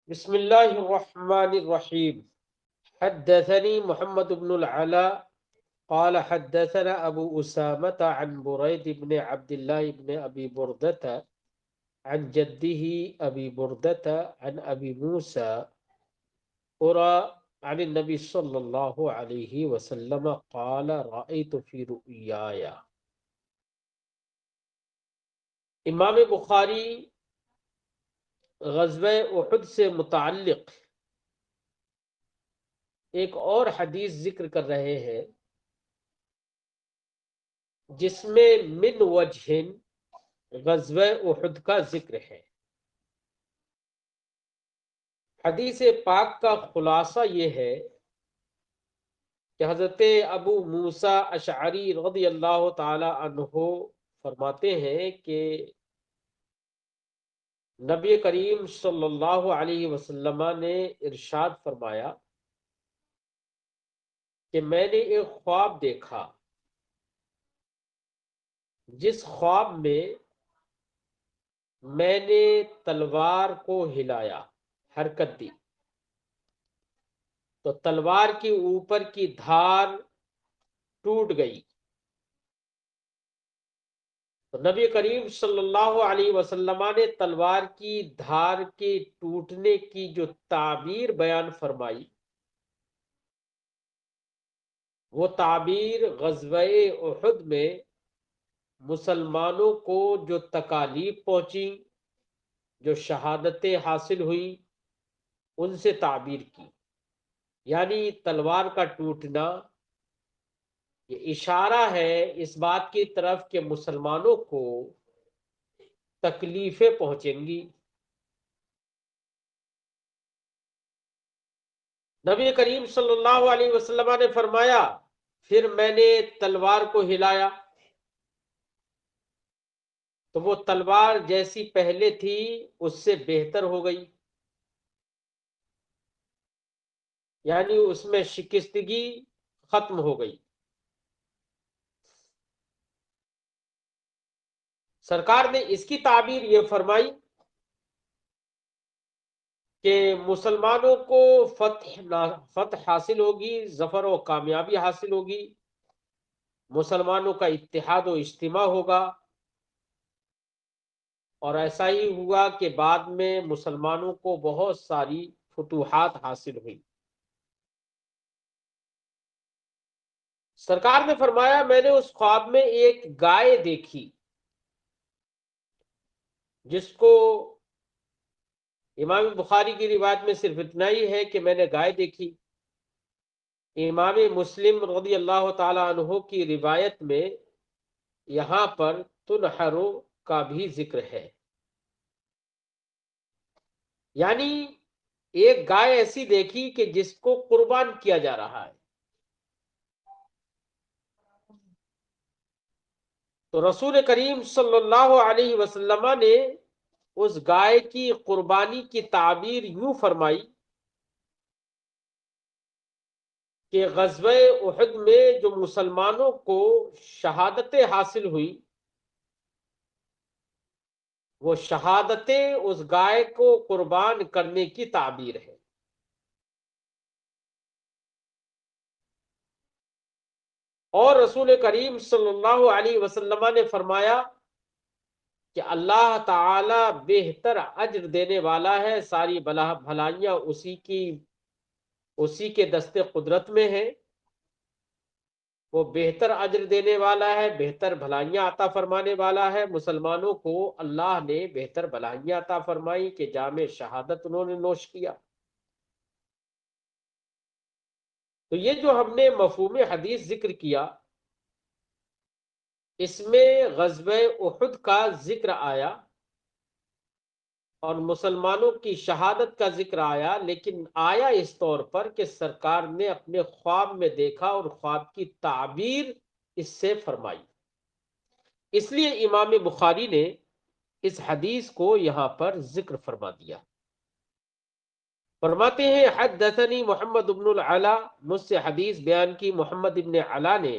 بسم اللہ الرحمن الرحیم حدثني محمد بن العلاء قال حدثنا ابو اسامة عن بريد بن عبد الله بن ابي بردة عن جده ابي بردة عن ابي موسى عن النبي صلی اللہ علیہ وسلم قال رأيت في رؤياي۔ امام بخاری غزوہ احد سے متعلق ایک اور حدیث ذکر کر رہے ہیں جس میں من وجہ غزوہ احد کا ذکر ہے۔ حدیث پاک کا خلاصہ یہ ہے کہ حضرت ابو موسیٰ اشعری رضی اللہ تعالی عنہ فرماتے ہیں کہ نبی کریم صلی اللہ علیہ وسلم نے ارشاد فرمایا کہ میں نے ایک خواب دیکھا جس خواب میں میں نے تلوار کو ہلایا، حرکت دی، تو تلوار کی اوپر کی دھار ٹوٹ گئی۔ تو نبی کریم صلی اللہ علیہ وسلم نے تلوار کی دھار کے ٹوٹنے کی جو تعبیر بیان فرمائی، وہ تعبیر غزوہ احد میں مسلمانوں کو جو تکالیف پہنچی، جو شہادتیں حاصل ہوئی، ان سے تعبیر کی۔ یعنی تلوار کا ٹوٹنا یہ اشارہ ہے اس بات کی طرف کہ مسلمانوں کو تکلیفیں پہنچیں گی۔ نبی کریم صلی اللہ علیہ وسلم نے فرمایا پھر میں نے تلوار کو ہلایا تو وہ تلوار جیسی پہلے تھی اس سے بہتر ہو گئی، یعنی اس میں شکستگی ختم ہو گئی۔ سرکار نے اس کی تعبیر یہ فرمائی کہ مسلمانوں کو فتح حاصل ہوگی، ظفر و کامیابی حاصل ہوگی، مسلمانوں کا اتحاد و اجتماع ہوگا، اور ایسا ہی ہوا کہ بعد میں مسلمانوں کو بہت ساری فتوحات حاصل ہوئی۔ سرکار نے فرمایا میں نے اس خواب میں ایک گائے دیکھی جس کو امام بخاری کی روایت میں صرف اتنا ہی ہے کہ میں نے گائے دیکھی۔ امام مسلم رضی اللہ تعالی عنہ کی روایت میں یہاں پر تنحرو کا بھی ذکر ہے، یعنی ایک گائے ایسی دیکھی کہ جس کو قربان کیا جا رہا ہے۔ تو رسول کریم صلی اللہ علیہ وسلم نے اس گائے کی قربانی کی تعبیر یوں فرمائی کہ غزوہ احد میں جو مسلمانوں کو شہادتیں حاصل ہوئی، وہ شہادتیں اس گائے کو قربان کرنے کی تعبیر ہے۔ اور رسول کریم صلی اللہ علیہ وسلم نے فرمایا کہ اللہ تعالی بہتر اجر دینے والا ہے، ساری بھلائیاں اسی کے دست قدرت میں ہے، وہ بہتر اجر دینے والا ہے، بہتر بھلائیاں عطا فرمانے والا ہے۔ مسلمانوں کو اللہ نے بہتر بھلائیاں عطا فرمائی کہ جام شہادت انہوں نے نوش کیا۔ تو یہ جو ہم نے مفہوم حدیث ذکر کیا، اس میں غزوہ احد کا ذکر آیا اور مسلمانوں کی شہادت کا ذکر آیا، لیکن آیا اس طور پر کہ سرکار نے اپنے خواب میں دیکھا اور خواب کی تعبیر اس سے فرمائی۔ اس لیے امام بخاری نے اس حدیث کو یہاں پر ذکر فرما دیا۔ فرماتے ہیں حدثنی محمد بن العلا، مجھ سے حدیث بیان کی محمد بن علا نے،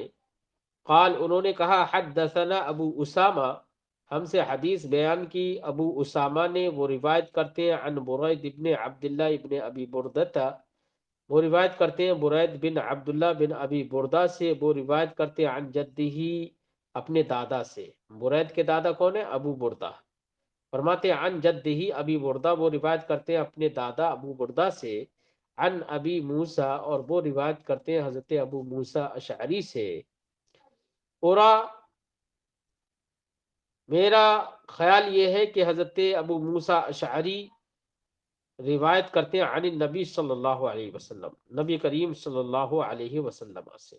قال انہوں نے کہا حدثنا ابو اسامہ، ہم سے حدیث بیان کی ابو اسامہ نے، وہ روایت کرتے ہیں عن برید ابن عبداللہ ابن ابی بردہ، وہ روایت کرتے ہیں برید بن عبداللہ بن ابی بردہ سے، وہ روایت کرتے ہیں عن جدہ، اپنے دادا سے۔ برید کے دادا کون ہے؟ ابو بردہ۔ فرماتے ہیں عن جدہ ابی بردہ، وہ روایت کرتے ہیں اپنے دادا ابو بردہ سے، عن ابی موسیٰ، اور وہ روایت کرتے ہیں حضرت ابو موسیٰ اشعری سے۔ پورا میرا خیال یہ ہے کہ حضرت ابو موسیٰ اشعری روایت کرتے ہیں عن النبی صلی اللہ علیہ وسلم، نبی کریم صلی اللہ علیہ وسلم سے،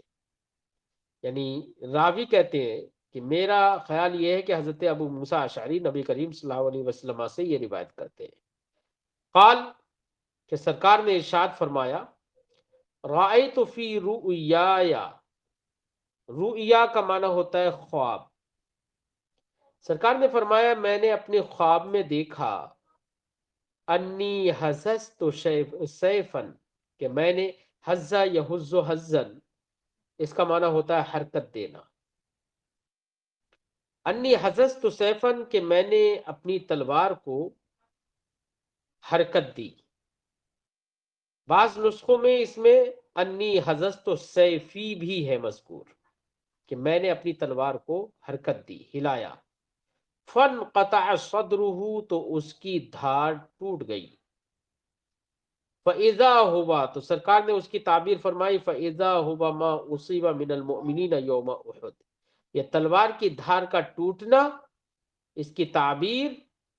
یعنی راوی کہتے ہیں کہ میرا خیال یہ ہے کہ حضرت ابو موسیٰ اشعری نبی کریم صلی اللہ علیہ وسلم سے یہ روایت کرتے ہیں۔ قال، کہ سرکار نے ارشاد فرمایا، رأیت فی رؤیا، رؤیا کا معنی ہوتا ہے خواب۔ سرکار نے فرمایا میں نے اپنے خواب میں دیکھا، انی حززت سیفن، کہ میں نے حزہ یحز حزن، اس کا معنی ہوتا ہے حرکت دینا۔ انی حززت سیفن، کہ میں نے اپنی تلوار کو حرکت دی۔ بعض نسخوں میں اس میں انی حززت سیفی بھی ہے مذکور، کہ میں نے اپنی تلوار کو حرکت دی، ہلایا۔ فن قطع صدرہ، تو اس کی دھار ٹوٹ گئی۔ فَإِذَا ہوا، تو سرکار نے اس کی تعبیر فرمائی، فَإِذَا ہوا ما اصیب من المؤمنین یوم احد، یہ تلوار کی دھار کا ٹوٹنا، اس کی تعبیر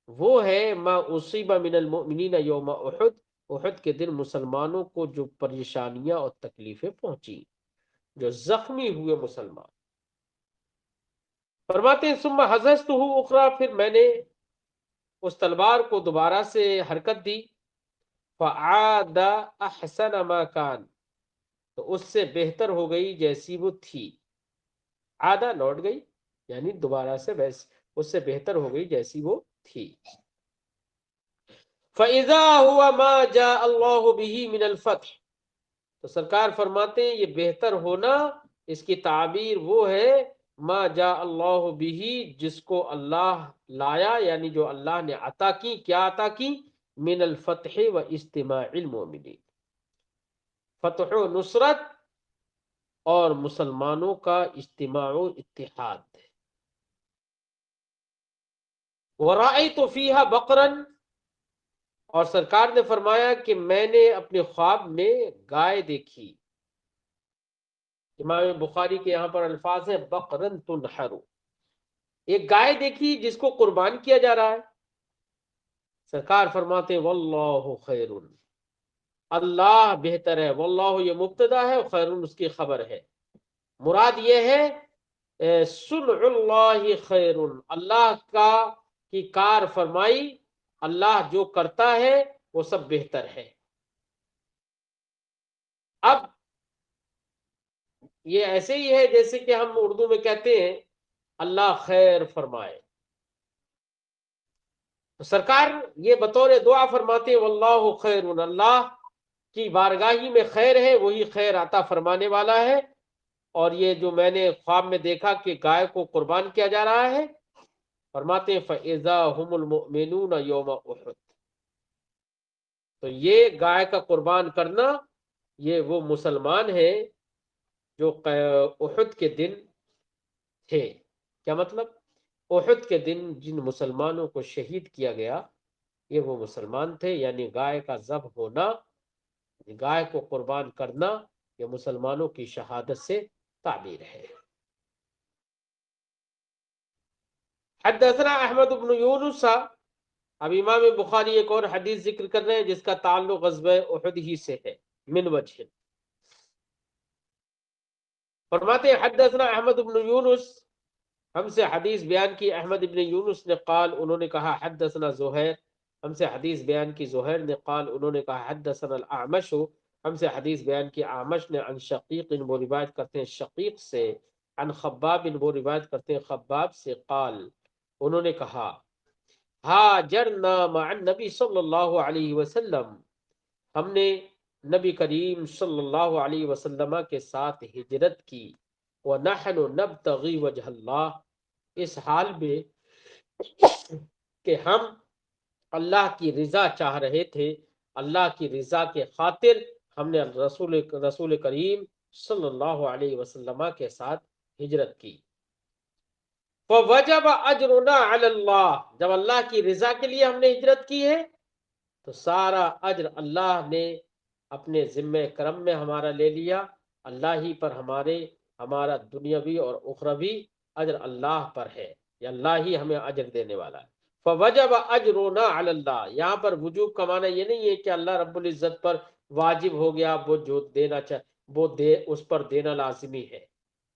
وہ ہے ما اصیب من المؤمنین یوم احد، احد کے دن مسلمانوں کو جو پریشانیاں اور تکلیفیں پہنچی، جو زخمی ہوئے مسلمان۔ فرماتے ہیں ثم حززتہ اخرى، پھر میں نے اس تلوار کو دوبارہ سے حرکت دی، فعاد احسن ما کان، تو اس سے بہتر ہو گئی جیسی وہ تھی۔ عادہ لوٹ گئی، یعنی دوبارہ سے اس سے بہتر ہو گئی جیسی وہ تھی۔ فَإِذَا هُوَ مَا جَاءَ اللَّهُ بِهِ مِنَ الْفَتْحِ، تو سرکار فرماتے ہیں یہ بہتر ہونا، اس کی تعبیر وہ ہے ما جاء اللہ بہ، جس کو اللہ لایا، یعنی جو اللہ نے عطا کی، کیا عطا کی؟ من الفتح و اجتماع المؤمنین، فتح و نصرت اور مسلمانوں کا اجتماع و اتحاد۔ وَرَأَيْتُ فِيهَا بَقْرًا، اور سرکار نے فرمایا کہ میں نے اپنے خواب میں گائے دیکھی۔ امام بخاری کے یہاں پر الفاظ ہیں بقرن تنحر، ایک گائے دیکھی جس کو قربان کیا جا رہا ہے۔ سرکار فرماتے ہیں واللہ خیر، اللہ بہتر ہے، واللہ یہ مبتدا ہے، خیر اس کی خبر ہے۔ مراد یہ ہے صنع اللہ خیر، اللہ کی کار فرمائی، اللہ جو کرتا ہے وہ سب بہتر ہے۔ اب یہ ایسے ہی ہے جیسے کہ ہم اردو میں کہتے ہیں اللہ خیر فرمائے، تو سرکار یہ بطور دعا فرماتے ہیں واللہ خیر، اللہ کی بارگاہی میں خیر ہے، وہی خیر عطا فرمانے والا ہے۔ اور یہ جو میں نے خواب میں دیکھا کہ گائے کو قربان کیا جا رہا ہے، فرماتے ہیں فَإِذَا هُمُ الْمُؤْمِنُونَ يَوْمَ اُحُدٍ، تو یہ گائے کا قربان کرنا، یہ وہ مسلمان ہیں جو احد کے دن تھے۔ کیا مطلب؟ احد کے دن جن مسلمانوں کو شہید کیا گیا، یہ وہ مسلمان تھے، یعنی گائے کا ذبح ہونا، گائے کو قربان کرنا، یہ مسلمانوں کی شہادت سے تعبیر ہے۔ حدثنا احمد بن یونس، اب امام بخاری ایک اور حدیث ذکر کر رہے ہیں جس کا تعلق غزوہ احد ہی سے ہے، من وجہ۔ فرماتے ہیں حدثنا احمد بن یونس، ہم سے حدیث بیان کی احمد بن یونس نے، قال انہوں نے کہا حدثنا زہیر، ہم سے حدیث بیان کی زہیر نے، قال انہوں نے کہا حدثنا الاعمش، ہم سے حدیث بیان کی اعمش نے، عن شقیق، وہ روایت کرتے ہیں شقیق سے، عن خباب، وہ روایت کرتے ہیں خباب سے، قال انہوں نے کہا ہاجرنا مع النبی صلی اللہ علیہ وسلم، ہم نے نبی کریم صلی اللہ علیہ وسلم کے ساتھ ہجرت کی، وَنَحْنُ نَبْتَغِي وَجْهَ اللَّهِ، اس حال میں کہ ہم اللہ کی رضا چاہ رہے تھے، اللہ کی رضا کے خاطر ہم نے رسول کریم صلی اللہ علیہ وسلم کے ساتھ ہجرت کی۔ فوجب اجرنا علی اللہ، جب اللہ کی رضا کے لیے ہم نے ہجرت کی ہے تو سارا اجر اللہ نے اپنے ذمہ کرم میں ہمارا لے لیا۔ اللہ ہی پر ہمارا دنیاوی اور اخروی اجر اللہ پر ہے، یا اللہ ہی ہمیں اجر دینے والا ہے۔ فوجب اجرنا علی اللہ، یہاں پر وجوب کا معنی یہ نہیں ہے کہ اللہ رب العزت پر واجب ہو گیا، وہ جو دینا چاہے وہ دے، اس پر دینا لازمی ہے،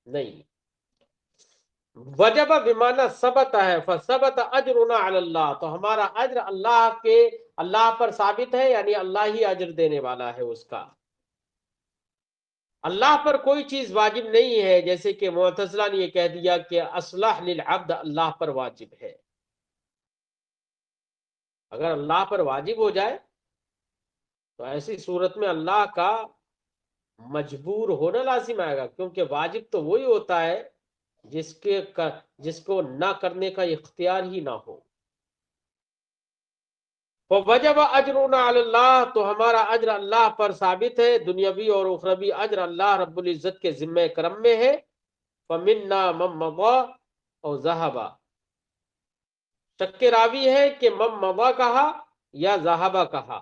نہیں۔ وجب بمعنی ثبت ہے، فثبت اجرنا علی اللہ، تو ہمارا اجر اللہ پر ثابت ہے، یعنی اللہ ہی اجر دینے والا ہے اس کا۔ اللہ پر کوئی چیز واجب نہیں ہے، جیسے کہ معتزلہ نے یہ کہہ دیا کہ اصلح للعبد اللہ پر واجب ہے۔ اگر اللہ پر واجب ہو جائے تو ایسی صورت میں اللہ کا مجبور ہونا لازم آئے گا، کیونکہ واجب تو وہی ہوتا ہے جس کو نہ کرنے کا اختیار ہی نہ ہو۔ وجب اجرنا علی اللہ، تو ہمارا اجر اللہ پر ثابت ہے، دنیاوی اور اخروی اجر اللہ رب العزت کے ذمہ کرم میں ہے۔ فمنا من مضى اور ذهب، شک راوی ہے کہ من مضى کہا یا ذهب کہا،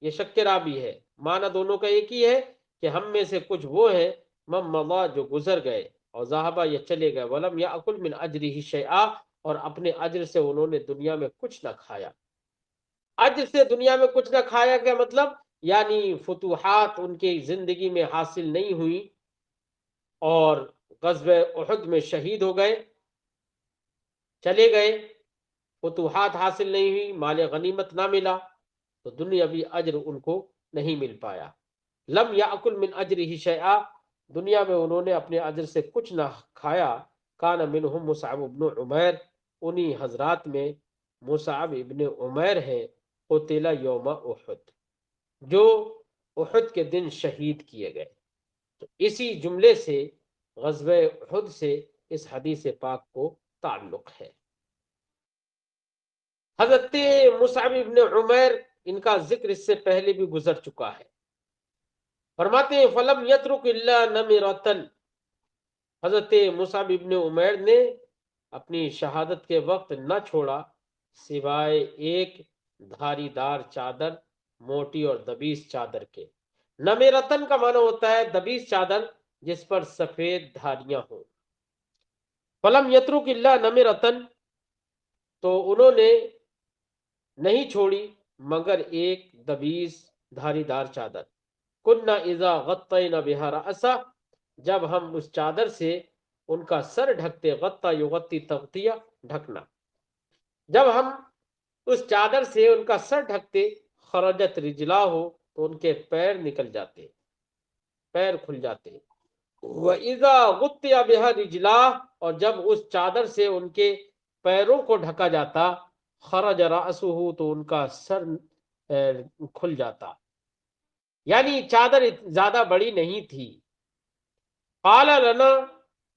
یہ شک راوی ہے، معنی دونوں کا ایک ہی ہے کہ ہم میں سے کچھ وہ ہیں من مضى جو گزر گئے، اور ذهب یہ چلے گئے، ولم يأكل من اجره شيئا، اور اپنے اجر سے انہوں نے دنیا میں کچھ نہ کھایا۔ اجر سے دنیا میں کچھ نہ کھایا کیا مطلب؟ یعنی فتوحات ان کی زندگی میں حاصل نہیں ہوئی، اور غزوہ احد میں شہید ہو گئے، چلے گئے، فتوحات حاصل نہیں ہوئی، مال غنیمت نہ ملا، تو دنیاوی اجر ان کو نہیں مل پایا۔ لم یاکل من اجرہ شیئا، دنیا میں انہوں نے اپنے اجر سے کچھ نہ کھایا۔ کان منہم مصعب بن عمیر، انہی حضرات میں مصعب ابن عمیر ہے، قتل یوم احد، جو احد کے دن شہید کیے گئے۔ تو اسی جملے سے غزوہ احد سے اس حدیث پاک کو تعلق ہے۔ حضرت مصعب ابن عمیر، ان کا ذکر اس سے پہلے بھی گزر چکا ہے۔ فرماتے ہیں فلم یترک الا نمرۃ، حضرت مصعب ابن عمیر نے اپنی شہادت کے وقت نہ چھوڑا سوائے ایک دھاری دار چادر، موٹی اور دبیس چادر کے۔ نمرتن کا معنی ہوتا ہے دبیس چادر جس پر سفید دھاریاں ہوں۔ فلم یترک الا نمرتن، تو انہوں نے نہیں چھوڑی مگر ایک دبیس دھاری دار چادر۔ کننا اذا غطینا بها رأسہ، جب ہم اس چادر سے ان کا سر ڈھکتے، غطا یغطی تغطیہ، ڈھکنا، جب ہم اس چادر سے ان کا سر ڈھکتے، خرجت رجلا ہو، تو ان کے پیر نکل جاتے، پیر کھل جاتے۔ وَإِذَا غُطِّيَ بِهَا رِجْلَاهُ، اور جب اس چادر سے ان کے پیروں کو ڈھکا جاتا، خرج رأسه، تو ان کا سر کھل جاتا، یعنی چادر زیادہ بڑی نہیں تھی۔ قال لنا،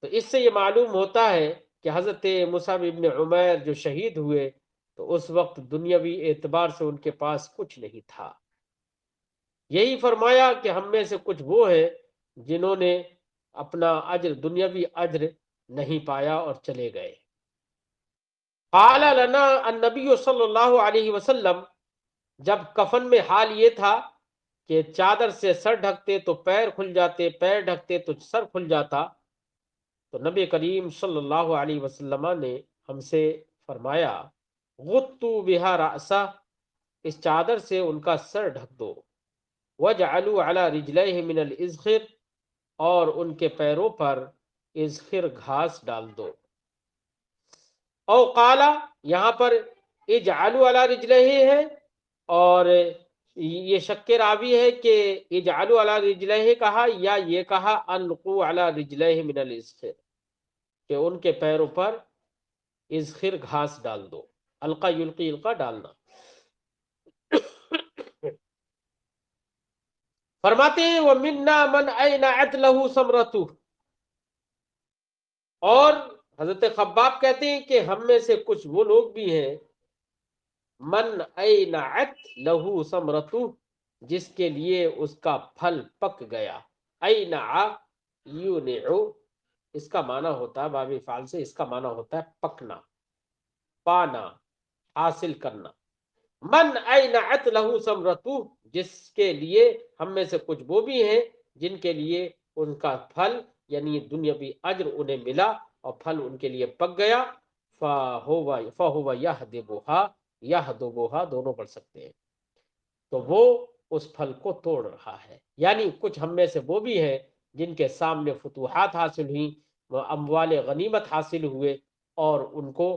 تو اس سے یہ معلوم ہوتا ہے کہ حضرت مصعب ابن عمیر جو شہید ہوئے تو اس وقت دنیاوی اعتبار سے ان کے پاس کچھ نہیں تھا۔ یہی فرمایا کہ ہم میں سے کچھ وہ ہیں جنہوں نے اپنا اجر، دنیاوی اجر نہیں پایا اور چلے گئے۔ قال لنا النبی صلی اللہ علیہ وسلم، جب کفن میں حال یہ تھا کہ چادر سے سر ڈھکتے تو پیر کھل جاتے، پیر ڈھکتے تو سر کھل جاتا، تو نبی کریم صلی اللہ علیہ وسلم نے ہم سے فرمایا غطوا بها رأسہ، اس چادر سے ان کا سر ڈھک دو، وجعلوا على رجليه من الازخر، اور ان کے پیروں پر ازخر گھاس ڈال دو۔ او قالا، یہاں پر اجعلوا على رجليه ہے، اور یہ شک راوی ہے کہ اجعلوا على رجليه کہا یا یہ کہا القوا على رجليه من الازخر، کہ ان کے پیروں پر ازخر گھاس ڈال دو، القا یلقی القا ڈالنا۔ فرماتے ہیں وَمِنَّا مَنْ أَيْنَعَتْ لَهُ ثَمْرَتُهُ، اور حضرت خباب کہتے ہیں کہ ہم میں سے کچھ وہ لوگ بھی ہیں من اینعت لہو ثمرتہ، جس کے لیے اس کا پھل پک گیا۔ اینع یونع، اس کا معنی ہوتا ہے باب فعل سے، اس کا معنی ہوتا ہے پکنا، پانا، حاصل کرنا۔ من اینعت لہو ثمرتہ، جس کے لیے ہم میں سے کچھ وہ بھی ہیں جن کے لیے ان کا پھل یعنی دنیاوی اجر انہیں ملا اور پھل ان کے لیے پک گیا۔ فَهُوَ يَحْدِبُهَا، يَحْدُبُهَا دونوں پڑھ سکتے ہیں، تو وہ اس پھل کو توڑ رہا ہے۔ یعنی کچھ ہم میں سے وہ بھی ہیں جن کے سامنے فتوحات حاصل ہوئیں، وہ اموال غنیمت حاصل ہوئے اور ان کو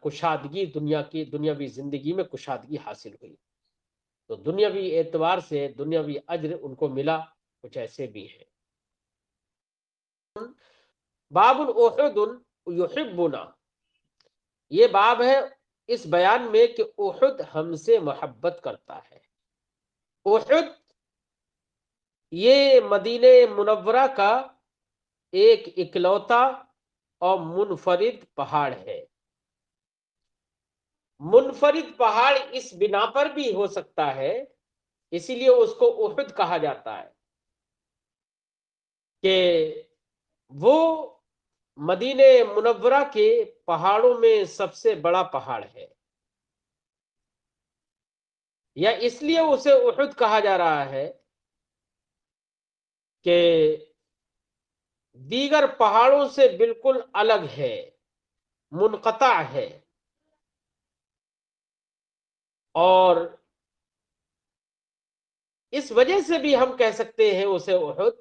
کشادگی دنیاوی زندگی میں کشادگی حاصل ہوئی، تو دنیاوی اعتبار سے دنیاوی اجر ان کو ملا۔ کچھ ایسے بھی ہیں۔ باب احد یحبنا، یہ باب ہے اس بیان میں کہ احد ہم سے محبت کرتا ہے۔ احد یہ مدینہ منورہ کا ایک اکلوتا اور منفرد پہاڑ ہے۔ منفرد پہاڑ اس بنا پر بھی ہو سکتا ہے، اسی لیے اس کو احد کہا جاتا ہے کہ وہ مدینہ منورہ کے پہاڑوں میں سب سے بڑا پہاڑ ہے، یا اس لیے اسے احد کہا جا رہا ہے کہ دیگر پہاڑوں سے بالکل الگ ہے، منقطع ہے، اور اس وجہ سے بھی ہم کہہ سکتے ہیں اسے احد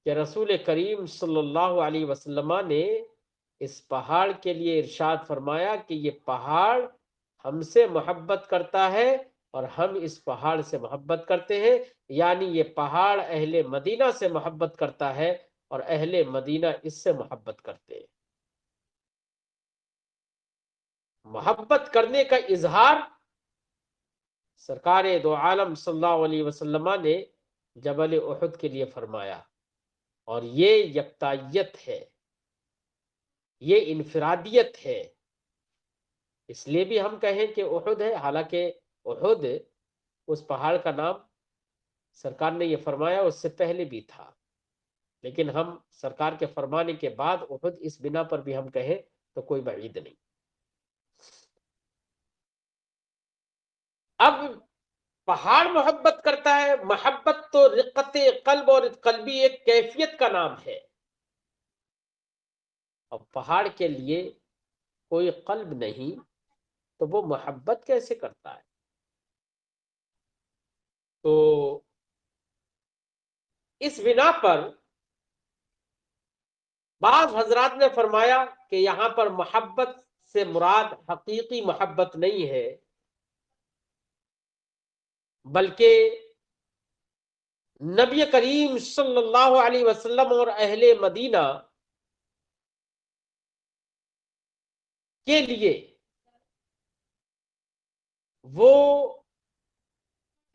کہ رسول کریم صلی اللہ علیہ وسلم نے اس پہاڑ کے لیے ارشاد فرمایا کہ یہ پہاڑ ہم سے محبت کرتا ہے اور ہم اس پہاڑ سے محبت کرتے ہیں، یعنی یہ پہاڑ اہل مدینہ سے محبت کرتا ہے اور اہل مدینہ اس سے محبت کرتے ہیں۔ محبت کرنے کا اظہار سرکار دو عالم صلی اللہ علیہ وسلم نے جبل احد کے لیے فرمایا، اور یہ یکتائیت ہے، یہ انفرادیت ہے۔ اس لیے بھی ہم کہیں کہ احد ہے، حالانکہ احد اس پہاڑ کا نام سرکار نے یہ فرمایا اس سے پہلے بھی تھا، لیکن ہم سرکار کے فرمانے کے بعد احد اس بنا پر بھی ہم کہیں تو کوئی بعید نہیں۔ اب پہاڑ محبت کرتا ہے، محبت تو رقت قلب اور قلبی ایک کیفیت کا نام ہے، اب پہاڑ کے لیے کوئی قلب نہیں تو وہ محبت کیسے کرتا ہے؟ تو اس بنا پر بعض حضرات نے فرمایا کہ یہاں پر محبت سے مراد حقیقی محبت نہیں ہے، بلکہ نبی کریم صلی اللہ علیہ وسلم اور اہل مدینہ کے لیے وہ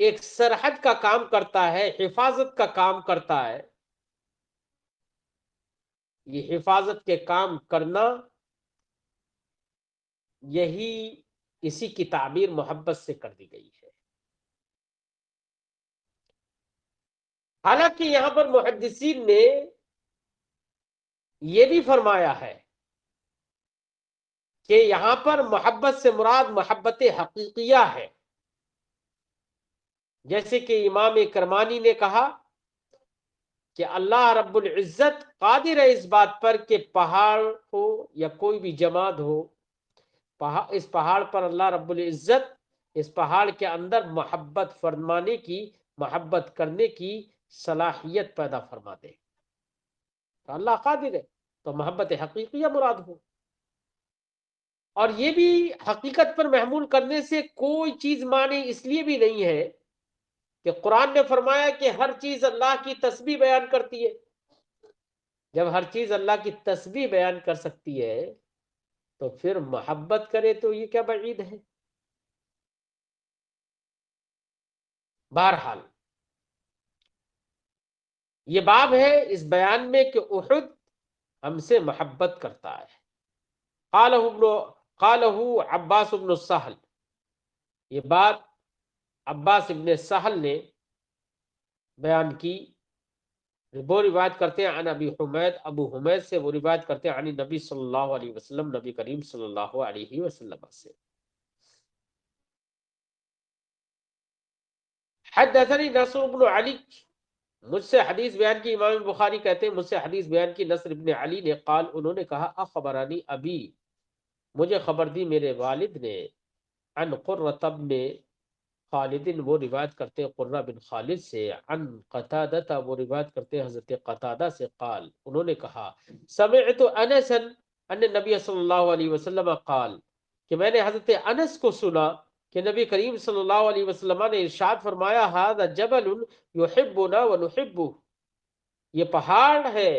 ایک سرحد کا کام کرتا ہے، حفاظت کا کام کرتا ہے۔ یہ حفاظت کے کام کرنا، یہی اسی کی تعبیر محبت سے کر دی گئی ہے۔ حالانکہ یہاں پر محدثین نے یہ بھی فرمایا ہے کہ یہاں پر محبت سے مراد محبت حقیقیہ ہے، جیسے کہ امام کرمانی نے کہا کہ اللہ رب العزت قادر ہے اس بات پر کہ پہاڑ ہو یا کوئی بھی جماد ہو، اس پہاڑ پر اللہ رب العزت اس پہاڑ کے اندر محبت فرمانے کی، محبت کرنے کی صلاحیت پیدا فرما دے، تو اللہ قادر ہے، تو محبت حقیقیہ مراد ہو۔ اور یہ بھی حقیقت پر محمول کرنے سے کوئی چیز معنی اس لیے بھی نہیں ہے کہ قرآن نے فرمایا کہ ہر چیز اللہ کی تسبیح بیان کرتی ہے۔ جب ہر چیز اللہ کی تسبیح بیان کر سکتی ہے تو پھر محبت کرے تو یہ کیا بعید ہے؟ بہرحال یہ باب ہے اس بیان میں کہ احد ہم سے محبت کرتا ہے۔ قالہ عباس بن السہل، یہ بات عباس ابن سہل نے بیان کی، وہ روایت کرتے ہیں عن ابی حمید، ابو حمید سے وہ روایت کرتے ہیں عن نبی صلی اللہ علیہ وسلم، نبی کریم صلی اللہ علیہ وسلم سے۔ حدثنی نصر بن علی، مجھ سے حدیث بیان کی، امام بخاری کہتے ہیں مجھ سے حدیث بیان کی نصر بن علی نے، قال انہوں نے کہا اخبرانی ابی، مجھے خبر دی میرے والد نے، عن قرۃ بن خالد، وہ روایت کرتے ہیں قرہ بن خالد سے، عن قتادہ، وہ روایت کرتے ہیں حضرت قتادہ سے، قال انہوں نے کہا سمعت انسا ان نبی صلی اللہ علیہ وسلم قال، کہ میں نے حضرت انس کو سنا کہ نبی کریم صلی اللہ علیہ وسلم نے ارشاد فرمایا ھذا جبل یحبنا ونحبہ، یہ پہاڑ ہے،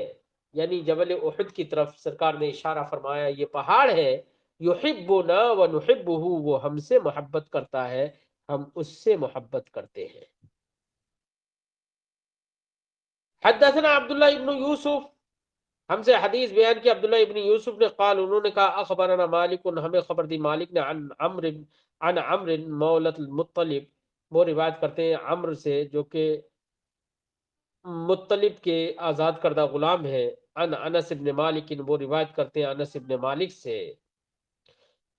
یعنی جبل احد کی طرف سرکار نے اشارہ فرمایا، یہ پہاڑ ہے، یحبنا ونحبہ، وہ ہم سے محبت کرتا ہے، ہم اس سے محبت کرتے ہیں۔ حدثنا عبداللہ ابن یوسف، ہم سے حدیث بیان کی عبداللہ ابن یوسف نے، قال انہوں نے کہا اخبرنا مالک، ہمیں خبر دی مالک نے، عن عمرو مولۃ المطلب، وہ روایت کرتے ہیں عمرو سے جو کہ مطلب کے آزاد کردہ غلام ہے، عن انس ابن مالک، وہ روایت کرتے ہیں انس ابن مالک سے،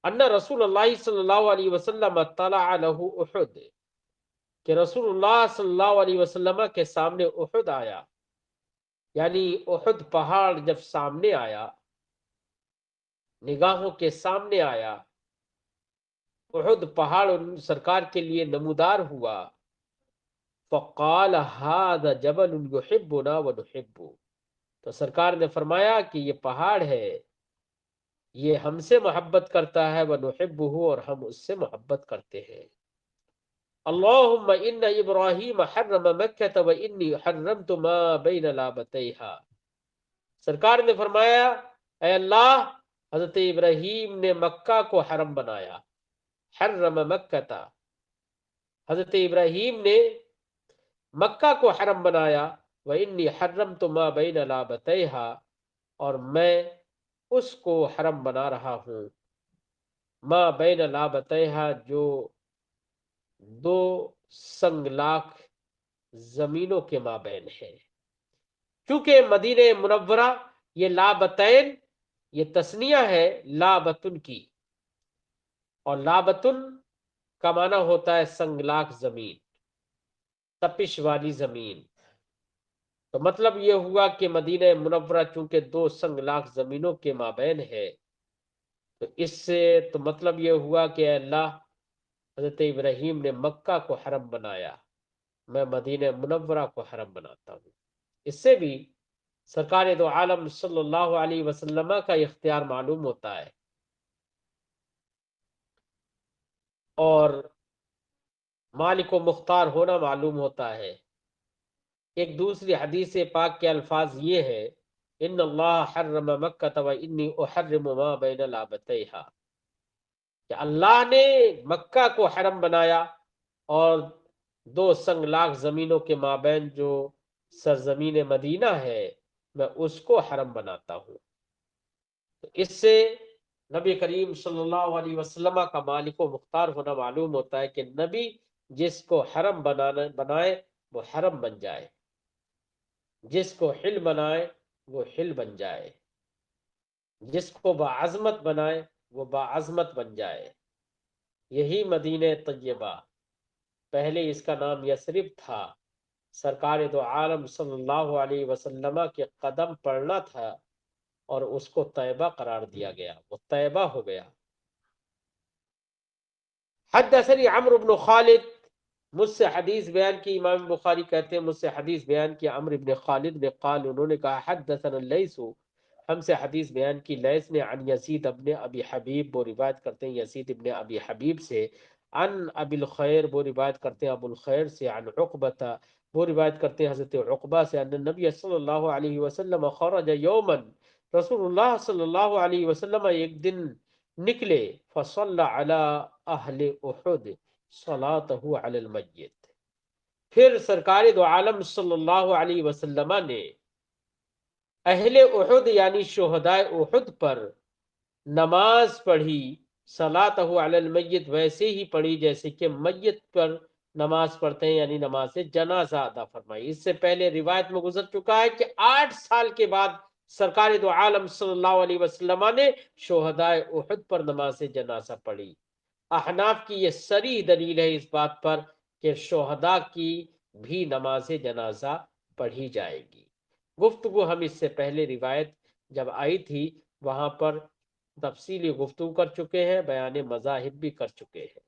ان رسول اللہ صلی اللہ علیہ وسلم طلع له احد، کہ رسول اللہ صلی اللہ علیہ وسلم کے سامنے احد آیا، یعنی احد پہاڑ جب سامنے آیا، نگاہوں کے سامنے آیا، احد پہاڑ سرکار کے لیے نمودار ہوا، فقال هذا جبل يحبنا ونحبه، تو سرکار نے فرمایا کہ یہ پہاڑ ہے، یہ ہم سے محبت کرتا ہے، ونحبه، اور ہم اس سے محبت کرتے ہیں۔ اللہم ان ابراہیم حرم مکہ وانی حرمت ما بین لابتیہا، سرکار نے فرمایا اے اللہ، حضرت ابراہیم نے مکہ کو حرم بنایا، حرم مکہ تھا، حضرت ابراہیم نے مکہ کو حرم بنایا، وانی حرمت ما بین لابتیہا، اور میں اس کو حرم بنا رہا ہوں، ما بین لابتیہا، جو دو سنگلاخ زمینوں کے مابین ہے۔ چونکہ مدینہ منورہ، یہ لابتین، یہ تثنیہ ہے لابتن کی، اور لابتن کا معنی ہوتا ہے سنگلاخ زمین، تپش والی زمین، تو مطلب یہ ہوا کہ مدینہ منورہ چونکہ دو سنگلاخ زمینوں کے مابین ہے، تو اس سے تو مطلب یہ ہوا کہ اے اللہ، حضرت ابراہیم نے مکہ کو حرم بنایا، میں مدینہ منورہ کو حرم بناتا ہوں۔ اس سے بھی سرکار دو عالم صلی اللہ علیہ وسلم کا اختیار معلوم ہوتا ہے، اور مالک و مختار ہونا معلوم ہوتا ہے۔ ایک دوسری حدیث پاک کے الفاظ یہ ہے، ان اللہ حرم مکہ و انی احرم ما بین لابتیہا، کہ اللہ نے مکہ کو حرم بنایا، اور دو سنگلاخ زمینوں کے مابین جو سرزمین مدینہ ہے، میں اس کو حرم بناتا ہوں۔ تو اس سے نبی کریم صلی اللہ علیہ وسلم کا مالک و مختار ہونا معلوم ہوتا ہے، کہ نبی جس کو حرم بنائے وہ حرم بن جائے، جس کو حل بنائے وہ حل بن جائے، جس کو باعظمت بنائے وہ باعظمت بن جائے۔ یہی مدینہ طیبہ، پہلے اس کا نام یثرب تھا، سرکار دو عالم صلی اللہ علیہ وسلم کے قدم پڑنا تھا، اور اس کو طیبہ قرار دیا گیا، وہ طیبہ ہو گیا۔ حدثنی عمرو بن خالد، مجھ سے حدیث بیان کی، امام بخاری کہتے ہیں مجھ سے حدیث بیان کی عمرو بن خالد نے، قال انہوں نے کہا حدثنا اللیث، ہم سے حدیث بیان کی لیث نے، عن یزید ابن ابی حبیب، وہ روایت کرتے ہیں یزید ابن ابی حبیب سے، عن ابی الخیر، وہ روایت کرتے ہیں ابو الخیر سے، عن عقبہ، وہ روایت کرتے ہیں حضرت عقبہ سے، ان النبی صلی اللہ علیہ وسلم خرج یوما، رسول اللہ صلی اللہ علیہ وسلم ایک دن نکلے، فصلی علی اہل احد صلاته علی المیت، پھر سرکار دو عالم صلی اللہ علیہ وسلم نے اہل احد یعنی شہدائے احد پر نماز پڑھی، صلاۃ علی المیت ویسے ہی پڑھی جیسے کہ میت پر نماز پڑھتے ہیں، یعنی نماز جنازہ ادا فرمائی۔ اس سے پہلے روایت میں گزر چکا ہے کہ 8 سال کے بعد سرکار دو عالم صلی اللہ علیہ وسلم نے شہدائے احد پر نماز جنازہ پڑھی۔ احناف کی یہ صریح دلیل ہے اس بات پر کہ شہداء کی بھی نماز جنازہ پڑھی جائے گی۔ گفتگو ہم اس سے پہلے روایت جب آئی تھی وہاں پر تفصیلی گفتگو کر چکے ہیں، بیان مذاہب بھی کر چکے ہیں۔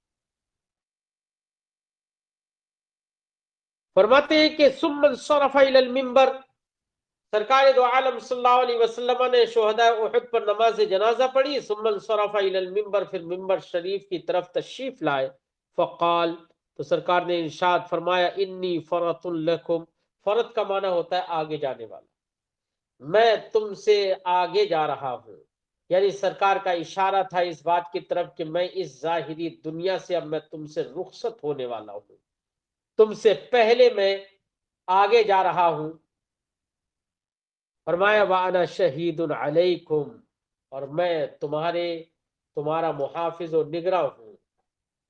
فرماتے ہیں کہ ثم انصرف الى المنبر، سرکار دو عالم صلی اللہ علیہ وسلم نے شہداء احد پر نماز جنازہ پڑھی، ثم انصرف الى المنبر، پھر منبر شریف کی طرف تشریف لائے، فقال، تو سرکار نے ارشاد فرمایا، انی فرط لکم، فرط کا معنی ہوتا ہے آگے جانے والا، میں تم سے آگے جا رہا ہوں، یعنی سرکار کا اشارہ تھا اس بات کی طرف کہ میں اس ظاہری دنیا سے اب میں تم سے رخصت ہونے والا ہوں، تم سے پہلے میں آگے جا رہا ہوں۔ فرمایا وَأَنَا شَهِيدٌ عَلَيْكُمْ، اور میں تمہارا محافظ و نگراں ہوں،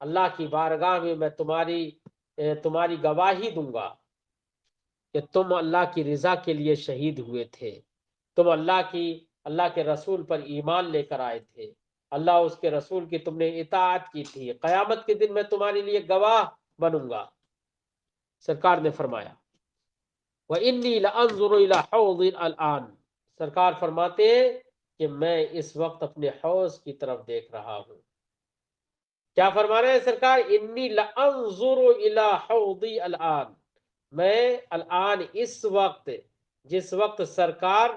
اللہ کی بارگاہ میں تمہاری گواہی دوں گا کہ تم اللہ کی رضا کے لیے شہید ہوئے تھے، تم اللہ کے رسول پر ایمان لے کر آئے تھے، اللہ اس کے رسول کی تم نے اطاعت کی تھی، قیامت کے دن میں تمہارے لیے گواہ بنوں گا۔ سرکار نے فرمایا وَإِنِّي لَأَنظُرُ إِلَىٰ حَوْضٍ الْآن، سرکار فرماتے ہیں کہ میں اس وقت اپنے حوض کی طرف دیکھ رہا ہوں۔ کیا فرما رہے ہیں سرکار؟ انی لانظر الی حوضی الان، میں الان اس وقت، جس وقت سرکار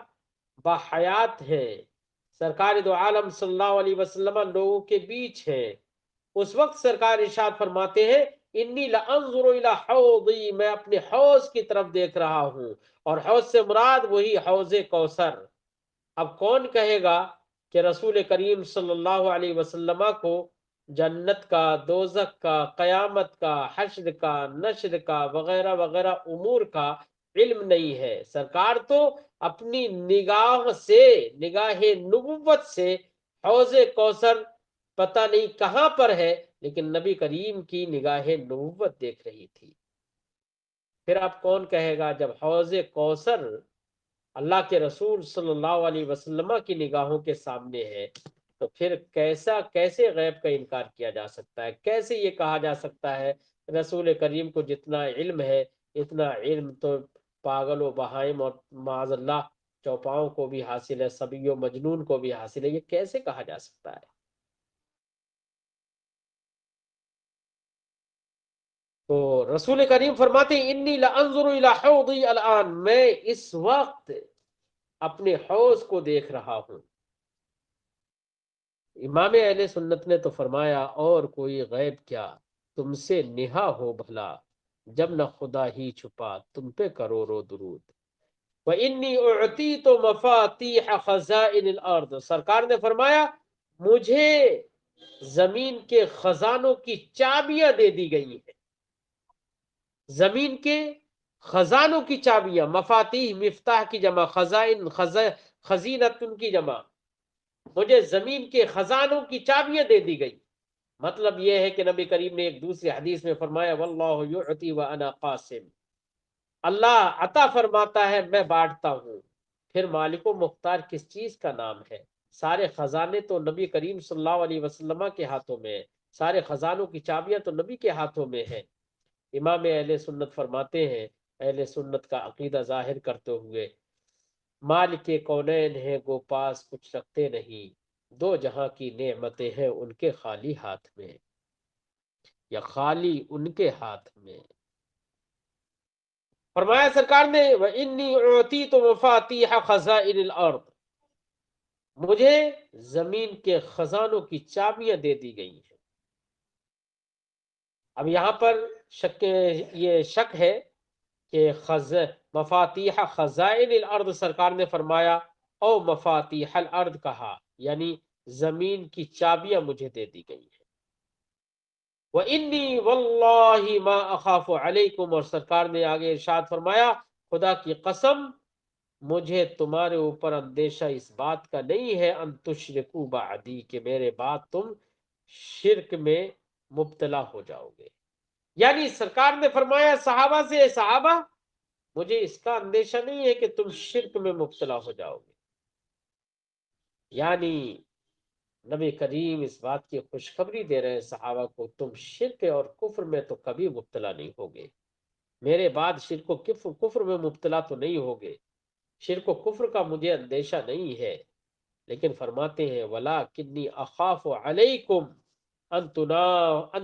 بحیات ہے، سرکار دو عالم صلی اللہ علیہ وسلم لوگوں کے بیچ ہے، اس وقت سرکار ارشاد فرماتے ہیں انی لانظر الی حوضی، میں اپنے حوض کی طرف دیکھ رہا ہوں، اور حوض سے مراد وہی حوض کوثر۔ اب کون کہے گا کہ رسول کریم صلی اللہ علیہ وسلم کو جنت کا، دوزخ کا، قیامت کا، حشر کا، نشر کا وغیرہ وغیرہ امور کا علم نہیں ہے؟ سرکار تو اپنی نگاہ نبوت سے حوض کوثر پتہ نہیں کہاں پر ہے، لیکن نبی کریم کی نگاہ نبوت دیکھ رہی تھی۔ پھر اب کون کہے گا جب حوض کوثر اللہ کے رسول صلی اللہ علیہ وسلم کی نگاہوں کے سامنے ہے، تو پھر کیسے غیب کا انکار کیا جا سکتا ہے؟ کیسے یہ کہا جا سکتا ہے رسول کریم کو جتنا علم ہے، اتنا علم تو پاگل و بہائم اور معاذ اللہ چوپاؤں کو بھی حاصل ہے، صبی و مجنون کو بھی حاصل ہے؟ یہ کیسے کہا جا سکتا ہے؟ تو رسول کریم فرماتے ہیں انی لانظر الی حوضی الان، میں اس وقت اپنے حوض کو دیکھ رہا ہوں۔ امام اہل سنت نے تو فرمایا اور کوئی غیب کیا، تم سے نہا ہو بھلا، جب نہ خدا ہی چھپا تم پہ کروڑوں درود۔ وَإِنِّي أُعْطِيتُ مَفَاتِيحَ خَزَائِنِ الْأَرْضِ، سرکار نے فرمایا مجھے زمین کے خزانوں کی چابیاں دے دی گئی ہیں، زمین کے خزانوں کی چابیاں، مفاتیح مفتاح کی جمع، خزائن خزینتن کی جمع، مجھے زمین کے خزانوں کی چابیاں دے دی گئی۔ مطلب یہ ہے کہ نبی کریم نے ایک دوسری حدیث میں فرمایا واللہ یعطی وانا قاسم، اللہ عطا فرماتا ہے میں بانٹتا ہوں۔ پھر مالک و مختار کس چیز کا نام ہے؟ سارے خزانے تو نبی کریم صلی اللہ علیہ وسلم کے ہاتھوں میں ہیں، سارے خزانوں کی چابیاں تو نبی کے ہاتھوں میں ہیں۔ امام اہل سنت فرماتے ہیں، اہل سنت کا عقیدہ ظاہر کرتے ہوئے، مالک کونین ہیں گو پاس کچھ رکھتے نہیں، دو جہاں کی نعمتیں ہیں ان کے خالی ہاتھ میں، یا خالی ان کے ہاتھ میں۔ فرمایا سرکار نے وَإِنِّي أُعْطِيتُ مَفَاتِيحَ خَزَائِنِ الْأَرْضِ، مجھے زمین کے خزانوں کی چابیاں دے دی گئی ہیں۔ اب یہاں پر یہ شک ہے کہ مفاتیح خزائن الارض سرکار نے فرمایا او مفاتیح الارض کہا، یعنی زمین کی چابیاں مجھے دے دی گئی ہیں۔ وَإِنِّي وَاللَّهِ مَا أَخَافُ عَلَيْكُمْ، اور سرکار نے آگے ارشاد فرمایا خدا کی قسم مجھے تمہارے اوپر اندیشہ اس بات کا نہیں ہے ان تشرکو بعدی کہ میرے بعد تم شرک میں مبتلا ہو جاؤ گے. یعنی سرکار نے فرمایا صحابہ سے، اے صحابہ مجھے اس کا اندیشہ نہیں ہے کہ تم شرک میں مبتلا ہو جاؤ گے. یعنی نبی کریم اس بات کی خوشخبری دے رہے ہیں صحابہ کو، تم شرک اور کفر میں تو کبھی مبتلا نہیں ہوگے، میرے بعد شرک و کفر میں مبتلا تو نہیں ہوگے. شرک و کفر کا مجھے اندیشہ نہیں ہے، لیکن فرماتے ہیں وَلَٰكِنِّي أَخَافُ عَلَيْكُمْ أَن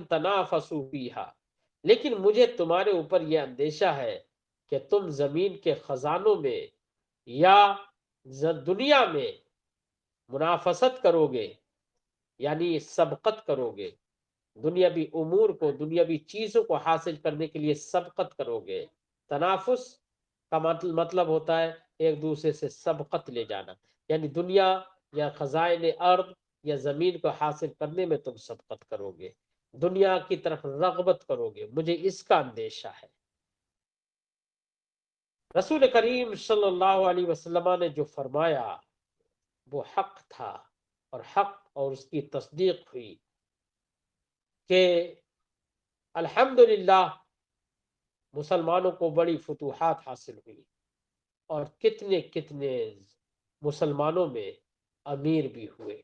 تَنَافَسُوا فِيهَا، لیکن مجھے تمہارے اوپر یہ اندیشہ ہے کہ تم زمین کے خزانوں میں یا دنیا میں منافست کرو گے، یعنی سبقت کرو گے، دنیاوی امور کو، دنیاوی چیزوں کو حاصل کرنے کے لیے سبقت کرو گے. تنافس کا مطلب ہوتا ہے ایک دوسرے سے سبقت لے جانا، یعنی دنیا یا خزائن ارض یا زمین کو حاصل کرنے میں تم سبقت کرو گے، دنیا کی طرف رغبت کرو گے، مجھے اس کا اندیشہ ہے. رسول کریم صلی اللہ علیہ وسلم نے جو فرمایا وہ حق تھا، اور حق اور اس کی تصدیق ہوئی کہ الحمدللہ مسلمانوں کو بڑی فتوحات حاصل ہوئی، اور کتنے کتنے مسلمانوں میں امیر بھی ہوئے.